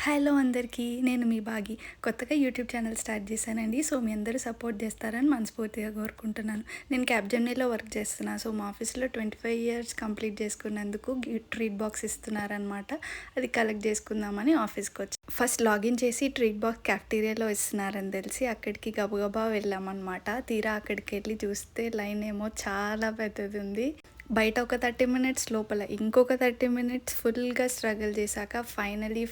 Hello అందరికీ. నేను మీ బాగి. కొత్తగా యూట్యూబ్ ఛానల్ స్టార్ట్ చేశానండి. సో, మీ అందరూ సపోర్ట్ చేస్తారని మనస్ఫూర్తిగా కోరుకుంటున్నాను. నేను క్యాప్‌జెమినీలో వర్క్ చేస్తున్నా. సో, మా ఆఫీస్‌లో 25 ఇయర్స్ కంప్లీట్ చేసుకున్నందుకు ట్రీట్ బాక్స్ ఇస్తున్నారనమాట. అది కలెక్ట్ చేసుకుందామని ఆఫీస్‌కొచ్చా. ఫస్ట్ లాగిన్ చేసి ట్రీట్ బాక్స్ క్యాఫ్టీరియాలో ఇస్తున్నారని తెలిసి అక్కడికి గబగబా వెళ్ళామనమాట. తీరా అక్కడికెళ్ళి చూస్తే లైన్ ఏమో చాలా పెద్దది ఉంది. బయట ఒక 30 మినిట్స్, లోపల ఇంకొక 30 మినిట్స్ ఫుల్‌గా స్ట్రగుల్ చేశాక finally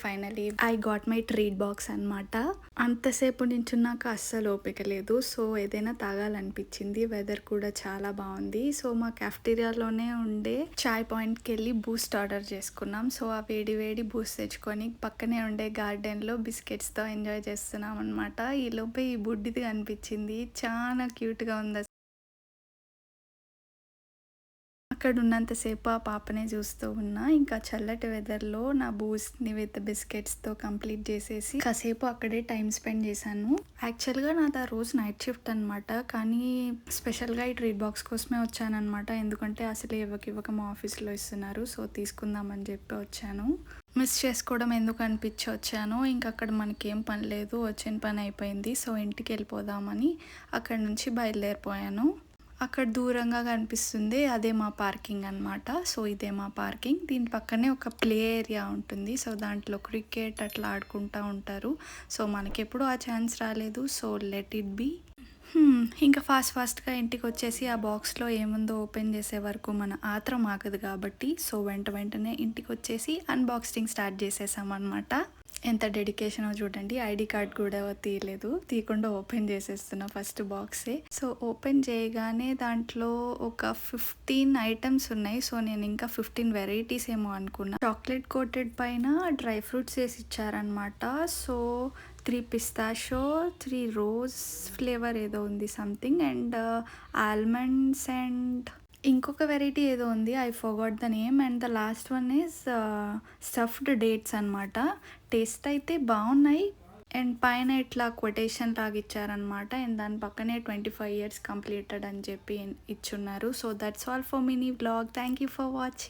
I got my treat box అనమాట. అంతసేపు నించున్నాక అస్సలు ఓపిక లేదు. సో, ఏదైనా తాగాలనిపించింది. వెదర్ కూడా చాలా బాగుంది. సో, మా క్యాఫ్టీరియాలోనే ఉండే చాయ్ పాయింట్‌కెళ్ళి బూస్ట్ ఆర్డర్ చేసుకున్నాం. సో, ఆ వేడి వేడి బూస్ట్ తెచ్చుకొని పక్కనే ఉండే గార్డెన్‌లో బిస్కెట్స్‌తో ఎంజాయ్ చేస్తున్నాం అనమాట. ఈలోపే ఈ బుడ్డిది కనిపించింది. చాలా క్యూట్‌గా ఉంది. అక్కడ ఉన్నంతసేపు ఆ పాపనే చూస్తూ ఉన్నా. ఇంకా చల్లటి వెదర్‌లో నా బూస్ట్‌ని విత్ బిస్కెట్స్‌తో కంప్లీట్ చేసేసి కాసేపు అక్కడే టైమ్ స్పెండ్ చేశాను. యాక్చువల్‌గా నాది ఆ రోజు నైట్ షిఫ్ట్ అనమాట. కానీ స్పెషల్‌గా ఈ ట్రీట్ బాక్స్ కోసమే వచ్చాననమాట. ఎందుకంటే అసలు ఇవ్వక మా ఆఫీస్‌లో ఇస్తున్నారు. సో, తీసుకుందామని చెప్పి వచ్చాను. మిస్ చేసుకోవడం ఎందుకు అనిపించి వచ్చాను. ఇంక అక్కడ మనకేం పని లేదు. వచ్చిన పని అయిపోయింది. సో, ఇంటికెళ్ళిపోదామని అక్కడి నుంచి బయలుదేరిపోయాను. అక్కడ దూరంగా కనిపిస్తుంది. అదే మా పార్కింగ్ అనమాట. సో, ఇదే మా పార్కింగ్. దీని పక్కనే ఒక ప్లే ఏరియా ఉంటుంది. సో, దాంట్లో క్రికెట్ అట్లా ఆడుకుంటా ఉంటారు. సో, మనకెప్పుడు ఆ ఛాన్స్ రాలేదు. So, let it be. ఇంకా ఫాస్ట్‌గా ఇంటికొచ్చేసి ఆ బాక్స్‌లో ఏముందో ఓపెన్ చేసే వరకు మన ఆత్రం ఆగదు కాబట్టి, సో, వెంటనే ఇంటికొచ్చేసి అన్బాక్సింగ్ స్టార్ట్ చేసేసామనమాట. ఎంత డెడికేషనో చూడండి. ఐడీ కార్డ్ కూడా తీయకుండా ఓపెన్ చేసేస్తున్నా ఫస్ట్ బాక్సే. సో, ఓపెన్ చేయగానే దాంట్లో ఒక 15 ఐటమ్స్ ఉన్నాయి. సో, నేను ఇంకా 15 వెరైటీస్ ఏమో అనుకున్నా. చాక్లెట్ కోటెడ్ పైన డ్రై ఫ్రూట్స్ వేసి ఇచ్చారనమాట. సో, 3 పిస్తాషో, 3 రోజ్ ఫ్లేవర్ ఏదో ఉంది సంథింగ్, అండ్ ఆల్మండ్స్ అండ్ ఇంకొక వెరైటీ ఏదో ఉంది. I forgot the name. And the last one is stuffed dates అనమాట. టేస్ట్ అయితే బాగున్నాయి. అండ్ పైన ఇట్లా కొటేషన్ లాగా ఇచ్చారనమాట. అండ్ దాని పక్కనే 25 ఇయర్స్ కంప్లీటెడ్ అని చెప్పి ఇచ్చున్నారు. So, that's all for mini vlog. Thank you for watching.